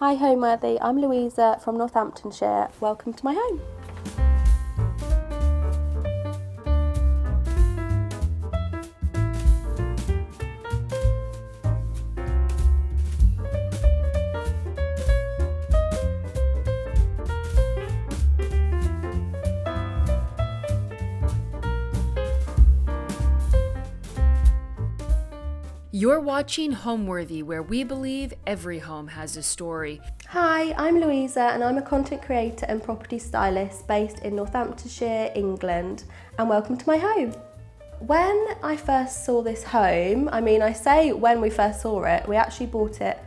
Hi Homeworthy, I'm Louisa from Northamptonshire. Welcome to my home. You're watching Homeworthy, where we believe every home has a story. Hi, I'm Louisa and I'm a content creator and property stylist based in Northamptonshire, England, and welcome to my home. When I first saw this home, I say when we first saw it, we actually bought it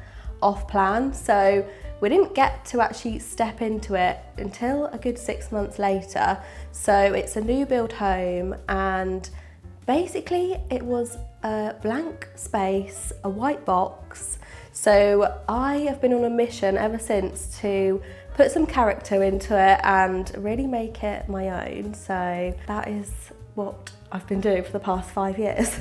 off plan, so we didn't get to actually step into it until a good 6 months later. So it's a new build home, and basically it was a blank space, a white box. So I have been on a mission ever since to put some character into it and really make it my own. So that is what I've been doing for the past 5 years.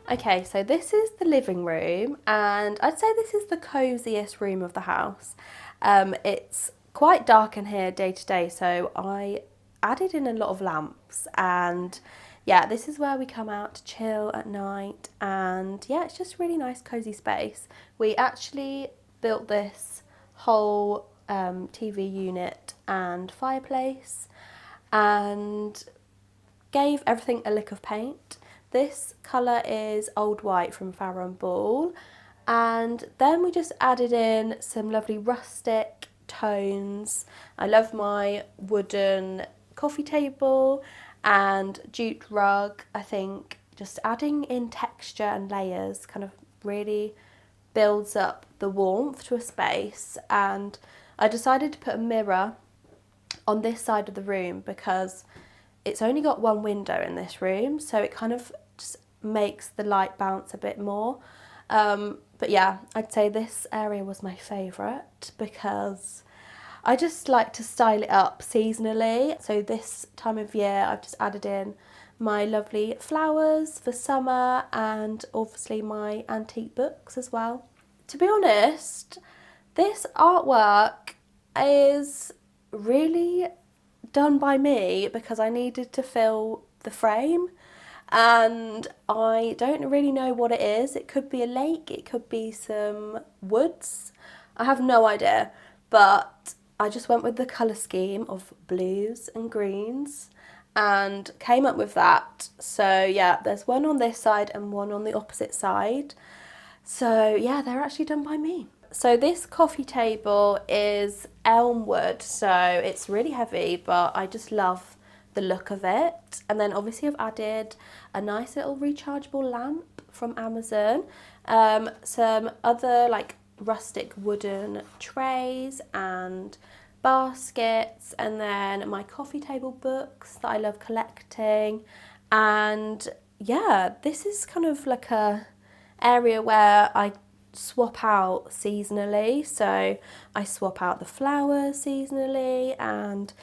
Okay, so this is the living room, and I'd say this is the coziest room of the house. It's quite dark in here day to day, so I added in a lot of lamps, and yeah, this is where we come out to chill at night, and yeah, it's just really nice cozy space. We actually built this whole TV unit and fireplace and gave everything a lick of paint. This colour is Old White from Farrow & Ball, and then we just added in some lovely rustic tones. I love my wooden coffee table and jute rug. I think just adding in texture and layers kind of really builds up the warmth to a space. And I decided to put a mirror on this side of the room because it's only got one window in this room, so it kind of just makes the light bounce a bit more. But yeah, I'd say this area was my favourite because I just like to style it up seasonally. So this time of year I've just added in my lovely flowers for summer and obviously my antique books as well. To be honest, this artwork is really done by me because I needed to fill the frame, and I don't really know what it is. It could be a lake, it could be some woods, I have no idea, but I just went with the colour scheme of blues and greens and came up with that. So yeah, there's one on this side and one on the opposite side. So yeah, they're actually done by me. So this coffee table is elm wood, so it's really heavy, but I just love the look of it. And then obviously I've added a nice little rechargeable lamp from Amazon, some other like rustic wooden trays and baskets, and then my coffee table books that I love collecting. And yeah, this is kind of like a area where I swap out seasonally. So I swap out the flowers seasonally, and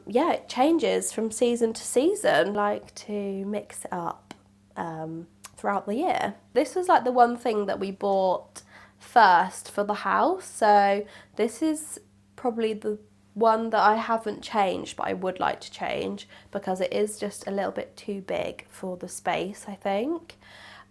yeah, it changes from season to season. I like to mix it up throughout the year. This was like the one thing that we bought first for the house, so this is probably the one that I haven't changed, but I would like to change because it is just a little bit too big for the space, I think.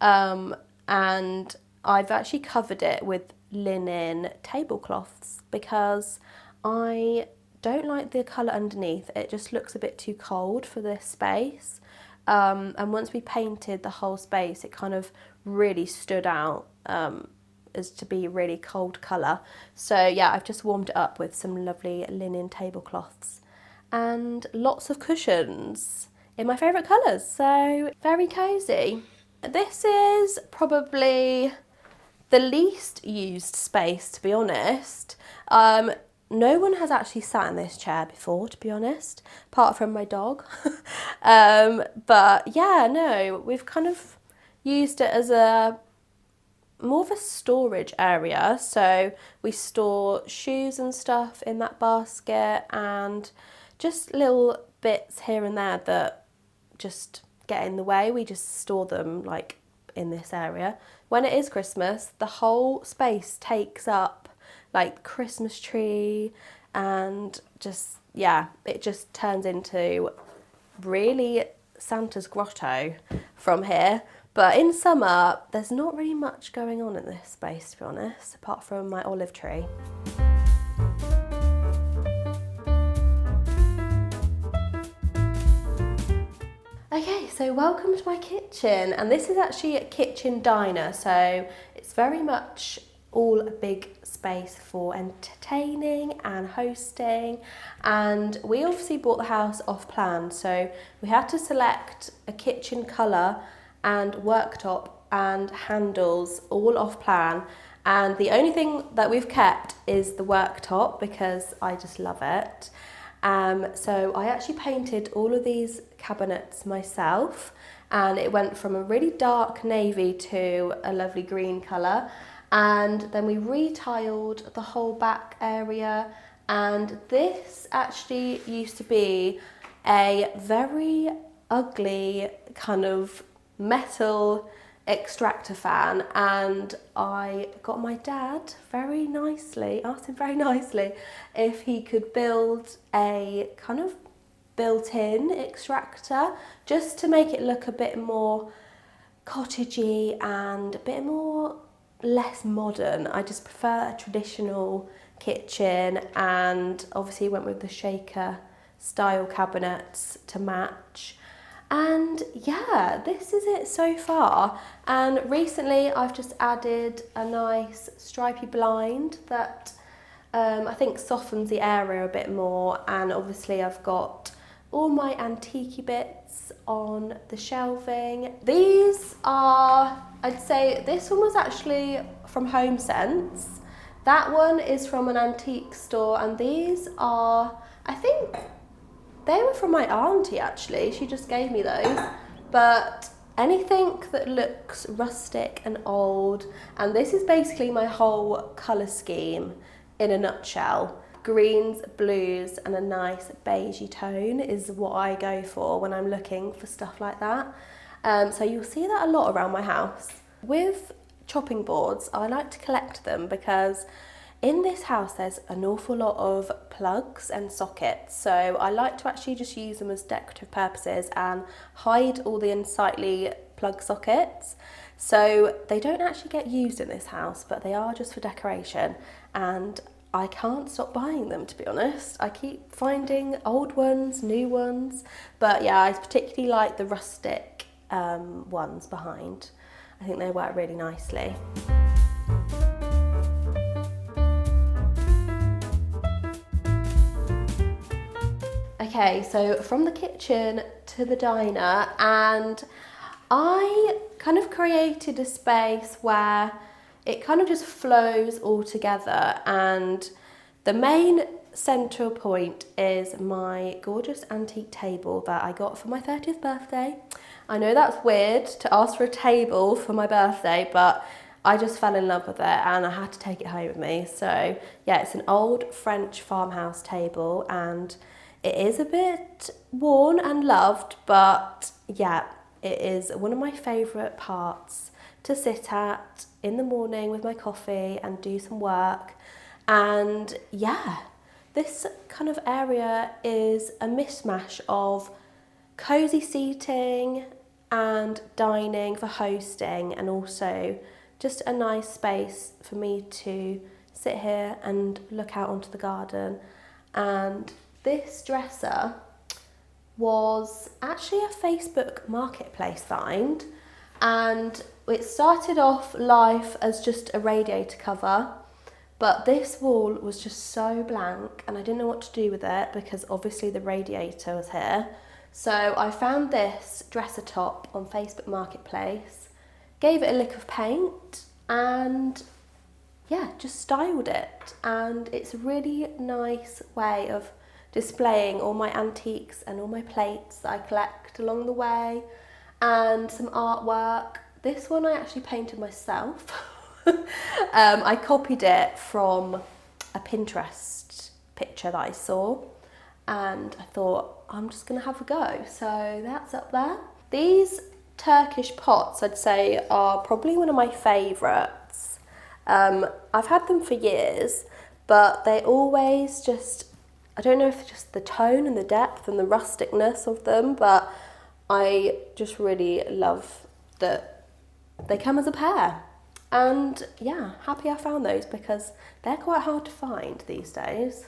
And I've actually covered it with linen tablecloths because I don't like the colour underneath. It just looks a bit too cold for this space. And once we painted the whole space, it kind of really stood out as to be a really cold colour. So yeah, I've just warmed it up with some lovely linen tablecloths and lots of cushions in my favourite colours. So very cosy. This is probably the least used space, to be honest. No one has actually sat in this chair before, to be honest, apart from my dog. But yeah, no, we've kind of used it as a more of a storage area. So we store shoes and stuff in that basket and just little bits here and there that just get in the way. We just store them like in this area. When it is Christmas, the whole space takes up like Christmas tree, and just, yeah, it just turns into really Santa's grotto from here. But in summer, there's not really much going on in this space, to be honest, apart from my olive tree. Okay, so welcome to my kitchen, and this is actually a kitchen diner, so it's very much all a big space for entertaining and hosting. And we obviously bought the house off plan, so we had to select a kitchen colour and worktop and handles all off plan, and the only thing that we've kept is the worktop because I just love it. So I actually painted all of these cabinets myself, and it went from a really dark navy to a lovely green colour, and then we retiled the whole back area. And this actually used to be a very ugly kind of metal extractor fan, and I got my dad asked him very nicely if he could build a kind of built-in extractor just to make it look a bit more cottagey and a bit more less modern. I just prefer a traditional kitchen, and obviously went with the shaker style cabinets to match. And yeah, this is it so far. And recently I've just added a nice stripy blind that I think softens the area a bit more. And obviously I've got all my antique bits on the shelving. These are, I'd say this one was actually from HomeSense. That one is from an antique store, and these are, I think, they were from my auntie actually, she just gave me those. But anything that looks rustic and old, and this is basically my whole colour scheme in a nutshell. Greens, blues and a nice beigey tone is what I go for when I'm looking for stuff like that. So you'll see that a lot around my house. With chopping boards, I like to collect them because in this house there's an awful lot of plugs and sockets, so I like to actually just use them as decorative purposes and hide all the unsightly plug sockets. So they don't actually get used in this house, but they are just for decoration, and I can't stop buying them, to be honest. I keep finding old ones, new ones, but yeah, I particularly like the rustic ones behind. I think they work really nicely. Okay, so from the kitchen to the diner, and I kind of created a space where it kind of just flows all together, and the main central point is my gorgeous antique table that I got for my 30th birthday. I know that's weird to ask for a table for my birthday, but I just fell in love with it and I had to take it home with me. So yeah, it's an old French farmhouse table, and it is a bit worn and loved, but yeah, it is one of my favourite parts to sit at in the morning with my coffee and do some work. And yeah, this kind of area is a mishmash of cosy seating and dining for hosting, and also just a nice space for me to sit here and look out onto the garden. And this dresser was actually a Facebook marketplace find, and it started off life as just a radiator cover, but this wall was just so blank and I didn't know what to do with it because obviously the radiator was here. So I found this dresser top on Facebook Marketplace, gave it a lick of paint, and yeah, just styled it. And it's a really nice way of displaying all my antiques and all my plates that I collect along the way, and some artwork. This one I actually painted myself. I copied it from a Pinterest picture that I saw, and I thought I'm just gonna have a go. So that's up there. These Turkish pots, I'd say, are probably one of my favourites. I've had them for years, but they always just, I don't know if it's just the tone and the depth and the rusticness of them, but I just really love that they come as a pair. And yeah, happy I found those because they're quite hard to find these days.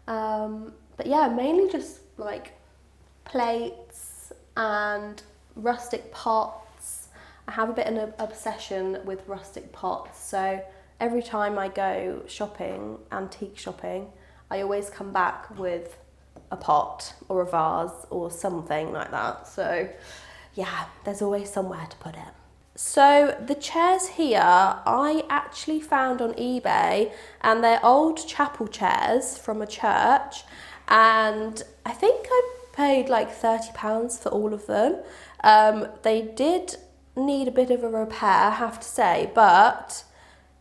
But yeah, mainly just like plates and rustic pots. I have a bit of an obsession with rustic pots, so every time I go shopping, antique shopping, I always come back with a pot or a vase or something like that. So yeah, there's always somewhere to put it. So the chairs here I actually found on eBay, and they're old chapel chairs from a church, and I think I paid like £30 for all of them. They did need a bit of a repair, I have to say, but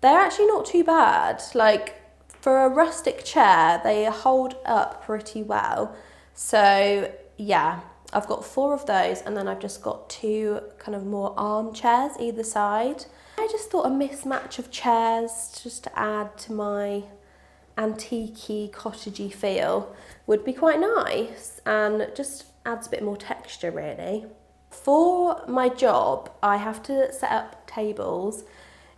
they're actually not too bad. Like, for a rustic chair, they hold up pretty well. So yeah, I've got 4 of those, and then I've just got 2 kind of more armchairs either side. I just thought a mismatch of chairs just to add to my antique-y, cottagey feel would be quite nice, and just adds a bit more texture really. For my job, I have to set up tables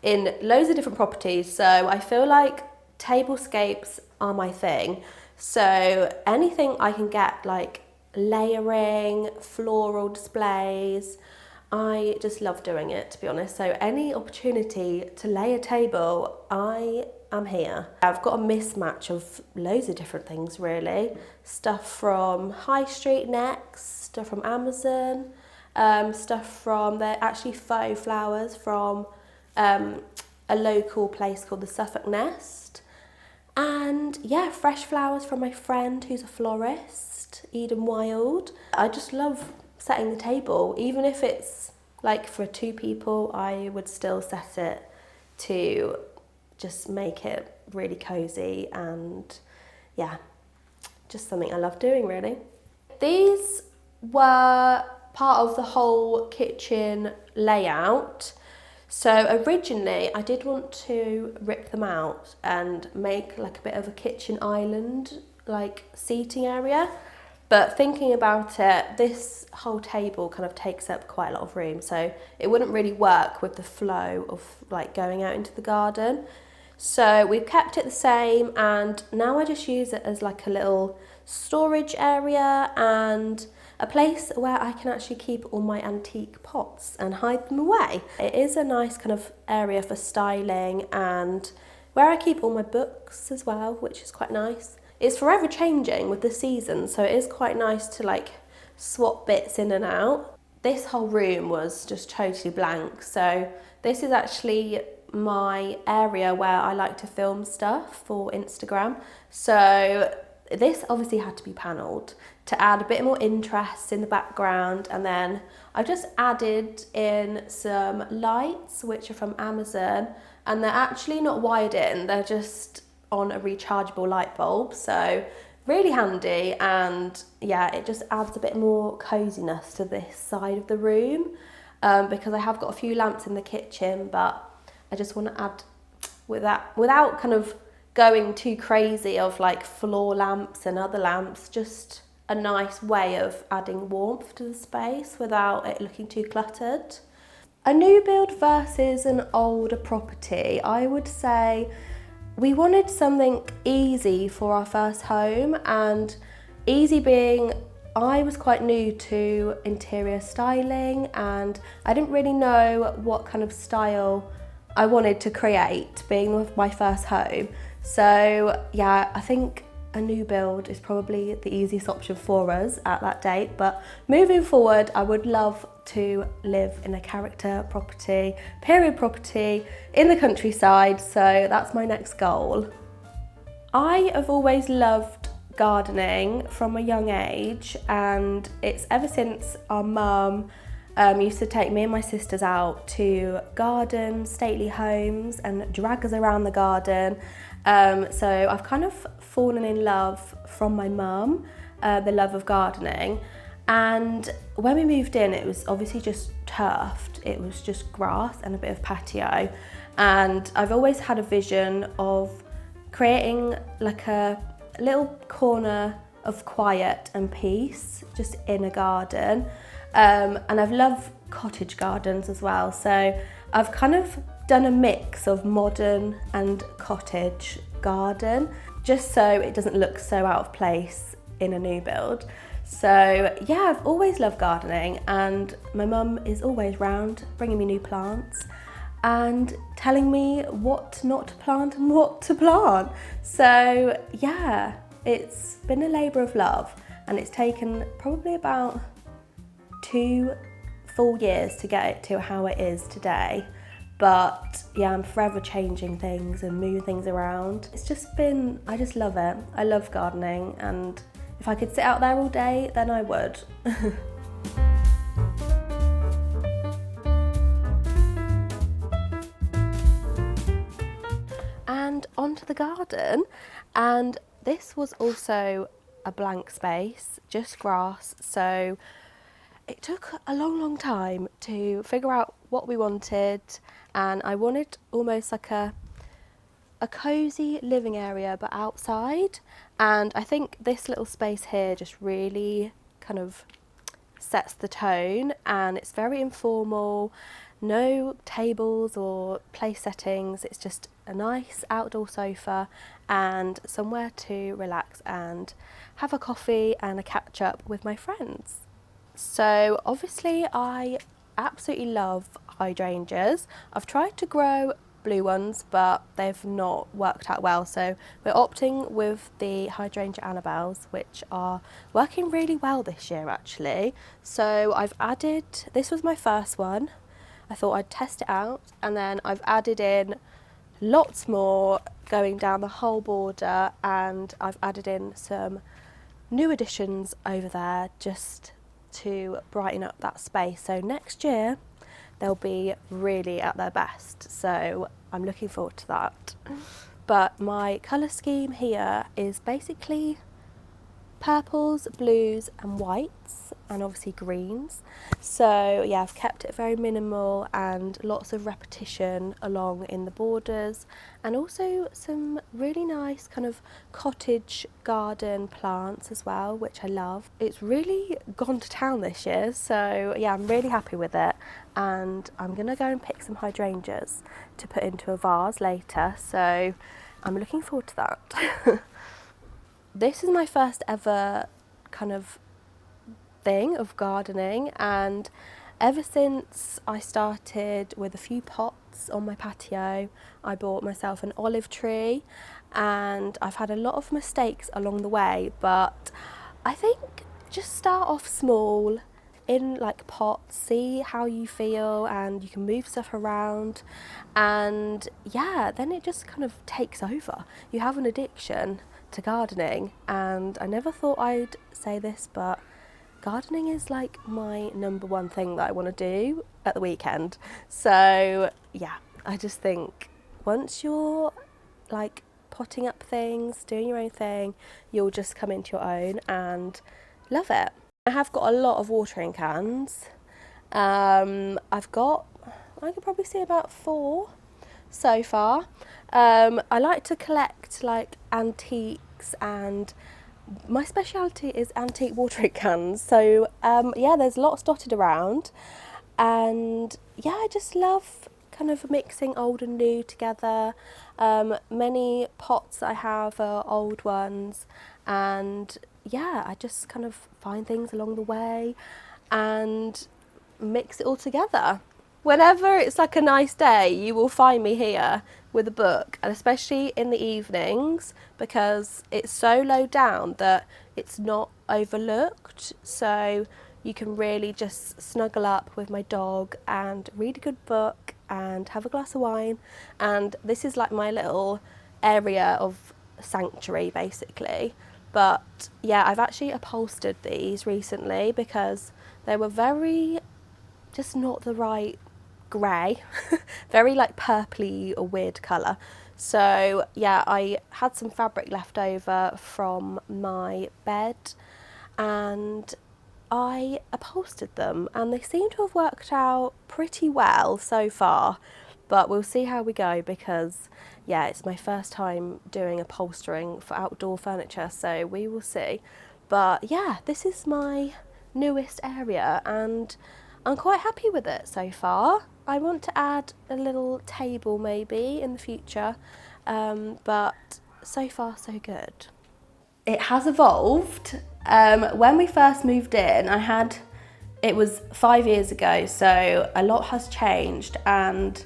in loads of different properties, so I feel like tablescapes are my thing. So anything I can get, like layering, floral displays, I just love doing it, to be honest. So any opportunity to lay a table, I am here. I've got a mismatch of loads of different things really. Stuff from high street next, stuff from Amazon, stuff from, they're actually faux flowers from a local place called the Suffolk Nest. And yeah, fresh flowers from my friend who's a florist, Eden Wild. I just love setting the table, even if it's like for 2 people, I would still set it to just make it really cozy, and yeah, just something I love doing really. These were part of the whole kitchen layout. So originally I did want to rip them out and make like a bit of a kitchen island, like seating area. But thinking about it, this whole table kind of takes up quite a lot of room, so it wouldn't really work with the flow of like going out into the garden. So we've kept it the same, and now I just use it as like a little storage area and a place where I can actually keep all my antique pots and hide them away. It is a nice kind of area for styling, and where I keep all my books as well, which is quite nice. It's forever changing with the seasons, so it is quite nice to like swap bits in and out. This whole room was just totally blank, so this is actually my area where I like to film stuff for Instagram. So this obviously had to be panelled to add a bit more interest in the background, and then I just added in some lights which are from Amazon, and they're actually not wired in, they're just on a rechargeable light bulb, so really handy. And yeah, it just adds a bit more coziness to this side of the room, because I have got a few lamps in the kitchen, but I just want to add without kind of going too crazy of like floor lamps and other lamps, just a nice way of adding warmth to the space without it looking too cluttered. A new build versus an older property, I would say we wanted something easy for our first home, and easy being I was quite new to interior styling, and I didn't really know what kind of style I wanted to create, being with my first home. So yeah, I think a new build is probably the easiest option for us at that date, but moving forward I would love to live in a character property, period property in the countryside, so that's my next goal. I have always loved gardening from a young age, and it's ever since our mum used to take me and my sisters out to garden, stately homes, and drag us around the garden. So I've kind of fallen in love from my mum, the love of gardening. And when we moved in, it was obviously just turfed. It was just grass and a bit of patio. And I've always had a vision of creating like a little corner of quiet and peace just in a garden. And I've loved cottage gardens as well. So I've kind of done a mix of modern and cottage garden, just so it doesn't look so out of place in a new build. So yeah, I've always loved gardening, and my mum is always round bringing me new plants and telling me what not to plant and what to plant. So yeah, it's been a labour of love, and it's taken probably about 2 full years to get it to how it is today. But yeah, I'm forever changing things and moving things around. It's just been, I just love it. I love gardening, and if I could sit out there all day, then I would. And onto the garden, and this was also a blank space, just grass, so it took a long time to figure out what we wanted, and I wanted almost like a cosy living area but outside, and I think this little space here just really kind of sets the tone, and it's very informal, no tables or place settings, it's just a nice outdoor sofa and somewhere to relax and have a coffee and a catch up with my friends. So obviously I absolutely love hydrangeas. I've tried to grow blue ones, but they've not worked out well, so we're opting with the hydrangea Annabelles, which are working really well this year actually. So I've added, this was my first one, I thought I'd test it out, and then I've added in lots more going down the whole border, and I've added in some new additions over there just to brighten up that space. So next year they'll be really at their best, so I'm looking forward to that. But my colour scheme here is basically purples, blues and whites, and obviously greens. So yeah, I've kept it very minimal and lots of repetition along in the borders, and also some really nice kind of cottage garden plants as well, which I love. It's really gone to town this year, so yeah, I'm really happy with it, and I'm gonna go and pick some hydrangeas to put into a vase later, so I'm looking forward to that. This is my first ever kind of thing of gardening, and ever since I started with a few pots on my patio, I bought myself an olive tree, and I've had a lot of mistakes along the way, but I think just start off small in like pots, see how you feel, and you can move stuff around, and yeah, then it just kind of takes over. You have an addiction to gardening, and I never thought I'd say this, but gardening is like my number one thing that I want to do at the weekend. So yeah, I just think once you're like potting up things, doing your own thing, you'll just come into your own and love it. I have got a lot of watering cans. I've got, I could probably see about 4 so far. I like to collect like antiques, and my speciality is antique watering cans. So yeah, there's lots dotted around, and yeah, I just love kind of mixing old and new together. Many pots that I have are old ones, and yeah, I just kind of find things along the way and mix it all together. Whenever it's like a nice day, you will find me here with a book, and especially in the evenings, because it's so low down that it's not overlooked, so you can really just snuggle up with my dog and read a good book and have a glass of wine, and this is like my little area of sanctuary basically. But yeah, I've actually upholstered these recently because they were very just not the right grey, very like purpley or weird colour. So yeah, I had some fabric left over from my bed, and I upholstered them and they seem to have worked out pretty well so far, but we'll see how we go because yeah, it's my first time doing upholstering for outdoor furniture, so we will see. But yeah, this is my newest area and I'm quite happy with it so far. I want to add a little table maybe in the future, but so far so good. It has evolved. When we first moved in, it was 5 years ago, so a lot has changed and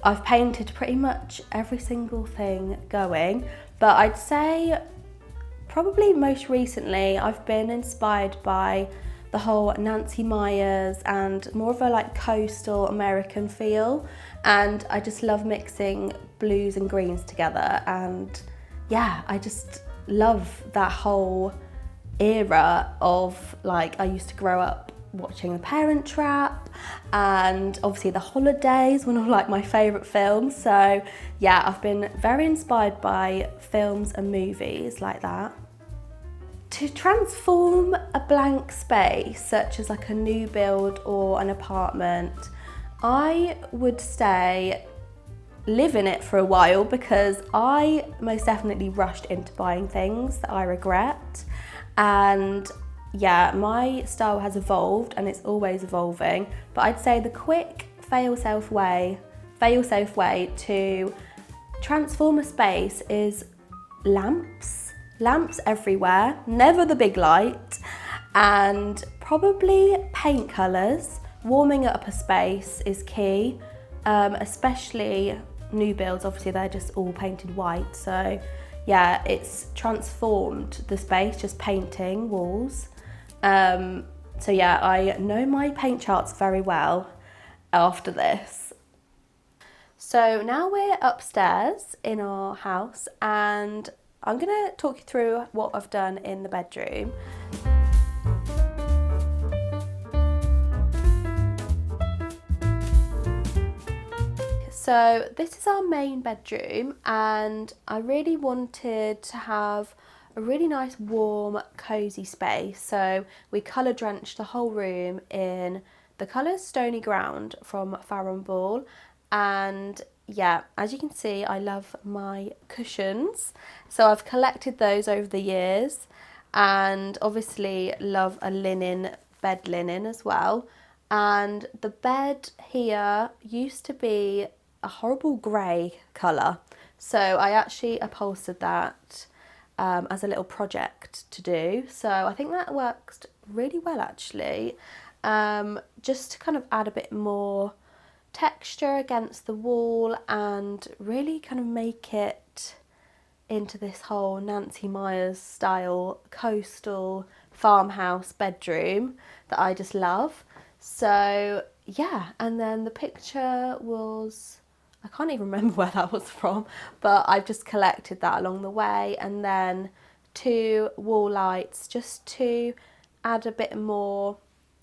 I've painted pretty much every single thing going, but I'd say probably most recently I've been inspired by the whole Nancy Meyers and more of a like coastal American feel, and I just love mixing blues and greens together, and yeah, I just love that whole era of like I used to grow up watching The Parent Trap, and obviously The Holidays, one of like my favourite films. So yeah, I've been very inspired by films and movies like that. To transform a blank space, such as like a new build or an apartment, I would say live in it for a while, because I most definitely rushed into buying things that I regret. And yeah, my style has evolved and it's always evolving, but I'd say the quick fail-safe way to transform a space is lamps everywhere, never the big light, and probably paint colours. Warming up a space is key, especially new builds. Obviously they're just all painted white, so yeah, it's transformed the space just painting walls. So yeah, I know my paint charts very well after this. So now we're upstairs in our house and I'm gonna talk you through what I've done in the bedroom. So this is our main bedroom, and I really wanted to have a really nice warm cozy space, so we colour drenched the whole room in the colours Stony Ground from Farrow & Ball. And yeah, as you can see, I love my cushions, so I've collected those over the years, and obviously love a bed linen as well. And the bed here used to be a horrible grey colour, so I actually upholstered that as a little project to do, so I think that worked really well actually, just to kind of add a bit more texture against the wall and really kind of make it into this whole Nancy Meyers style coastal farmhouse bedroom that I just love. So yeah, and then the picture was, I can't even remember where that was from, but I've just collected that along the way, and then 2 wall lights just to add a bit more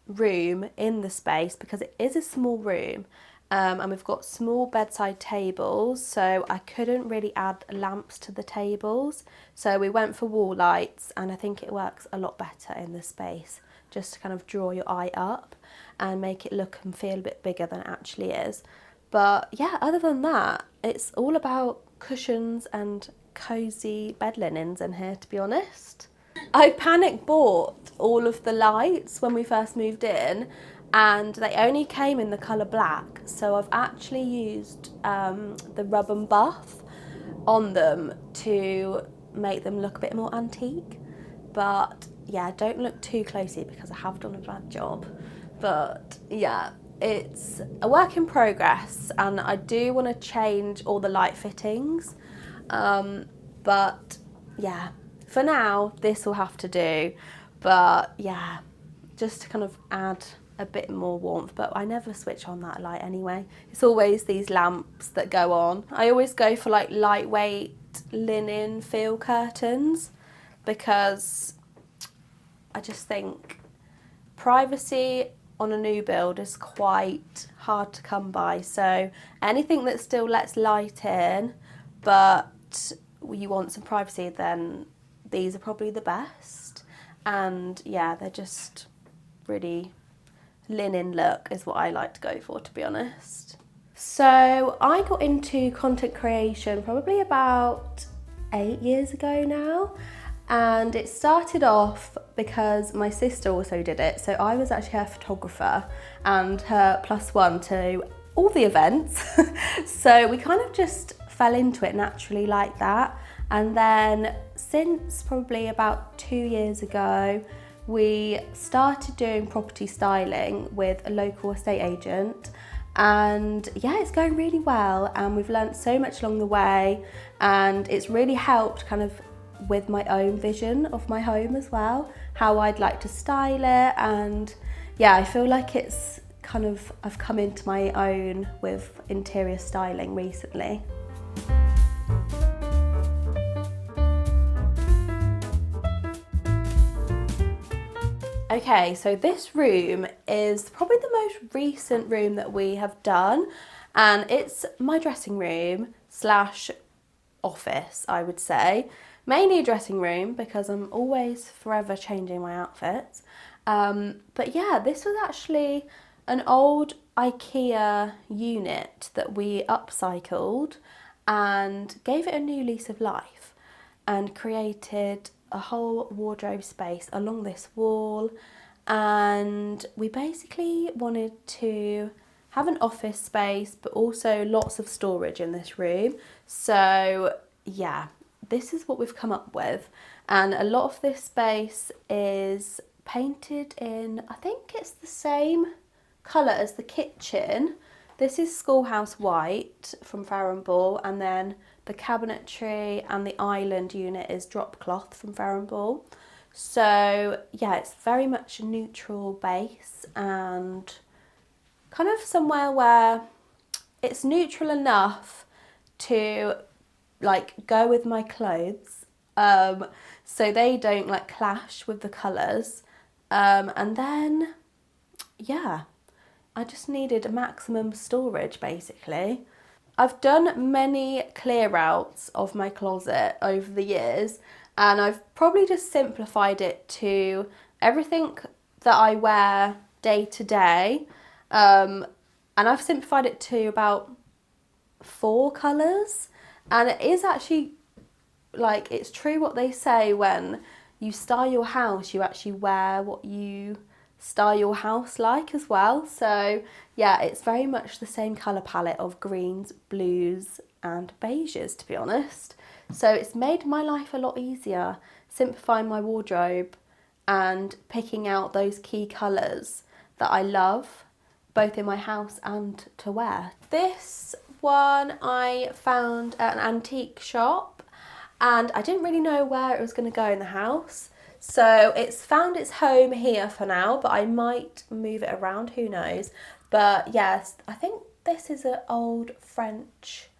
room in the space, because it is a small room, and we've got small bedside tables, so I couldn't really add lamps to the tables, so we went for wall lights, and I think it works a lot better in the space, just to kind of draw your eye up and make it look and feel a bit bigger than it actually is. But yeah, other than that, it's all about cushions and cosy bed linens in here, to be honest. I panic bought all of the lights when we first moved in, and they only came in the colour black, so I've actually used the rub and buff on them to make them look a bit more antique. But yeah, don't look too closely because I have done a bad job. But yeah, it's a work in progress, and I do want to change all the light fittings, but yeah, for now this will have to do. But yeah, just to kind of add a bit more warmth, but I never switch on that light anyway. It's always these lamps that go on. I always go for like lightweight linen feel curtains, because I just think privacy on a new build is quite hard to come by, so anything that still lets light in but you want some privacy, then these are probably the best. And yeah, they're just really linen look is what I like to go for, to be honest. So I got into content creation probably about 8 years ago now, and it started off because my sister also did it. So I was actually her photographer and her +1 to all the events. So we kind of just fell into it naturally like that. And then since probably about 2 years ago, we started doing property styling with a local estate agent, and yeah, it's going really well, and we've learnt so much along the way, and it's really helped kind of with my own vision of my home as well, how I'd like to style it. And yeah, I feel like it's kind of, I've come into my own with interior styling recently. Okay, so this room is probably the most recent room that we have done, and it's my dressing room slash office, I would say. Mainly a dressing room because I'm always forever changing my outfits. But yeah, this was actually an old IKEA unit that we upcycled and gave it a new lease of life and created a whole wardrobe space along this wall. And we basically wanted to have an office space but also lots of storage in this room. So yeah, this is what we've come up with, and a lot of this space is painted in, I think it's the same colour as the kitchen. This is Schoolhouse White from Farrow & Ball, and then the cabinetry and the island unit is drop cloth from Farrow & Ball. So yeah, it's very much a neutral base and kind of somewhere where it's neutral enough to like go with my clothes, so they don't like clash with the colours. And then yeah, I just needed a maximum storage basically. I've done many clear outs of my closet over the years, and I've probably just simplified it to everything that I wear day to day. And I've simplified it to about 4 colours. And it is actually, like, it's true what they say, when you style your house, you actually wear what you style your house like as well. So yeah, it's very much the same colour palette of greens, blues and beiges, to be honest. So it's made my life a lot easier, simplifying my wardrobe and picking out those key colours that I love, both in my house and to wear. This one I found at an antique shop, and I didn't really know where it was going to go in the house. So it's found its home here for now, but I might move it around, who knows. But yes, I think this is an old French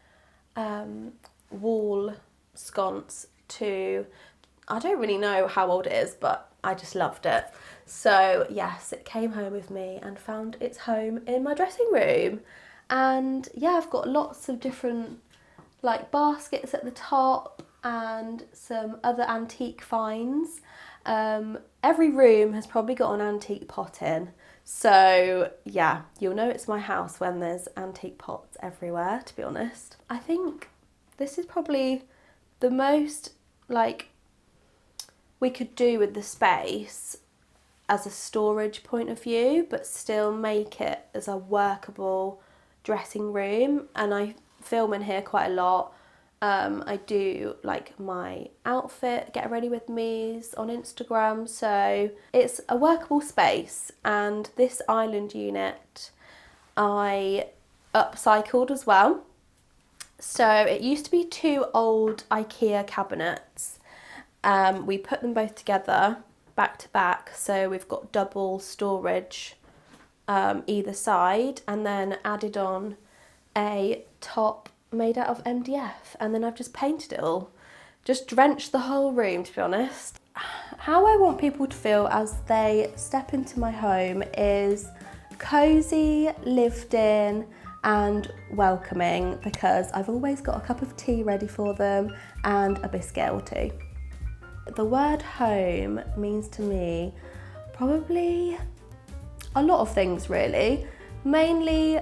wall sconce to, I don't really know how old it is, but I just loved it. So yes, it came home with me and found its home in my dressing room. And yeah, I've got lots of different like baskets at the top and some other antique finds. Every room has probably got an antique pot in. So yeah, you'll know it's my house when there's antique pots everywhere, to be honest. I think this is probably the most like we could do with the space as a storage point of view, but still make it as a workable dressing room. And I film in here quite a lot. I do like my outfit, get ready with me's on Instagram. So it's a workable space. And this island unit I upcycled as well. So it used to be 2 old IKEA cabinets. We put them both together back to back, so we've got double storage either side, and then added on a top made out of MDF, and then I've just painted it all. Just drenched the whole room, to be honest. How I want people to feel as they step into my home is cosy, lived in and welcoming, because I've always got a cup of tea ready for them and a biscuit or 2. The word home means to me probably a lot of things really. Mainly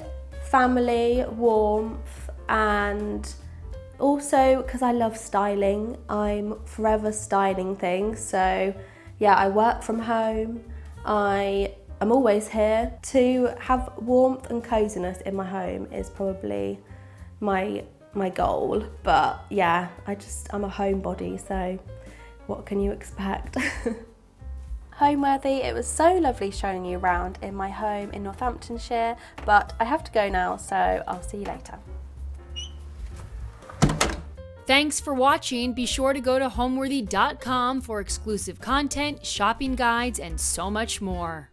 family, warmth, and also because I love styling, I'm forever styling things. So yeah, I work from home. I'm always here. To have warmth and coziness in my home is probably my goal. But yeah, I'm a homebody, so what can you expect? Homeworthy, it was so lovely showing you around in my home in Northamptonshire, but I have to go now, so I'll see you later. Thanks for watching. Be sure to go to homeworthy.com for exclusive content, shopping guides, and so much more.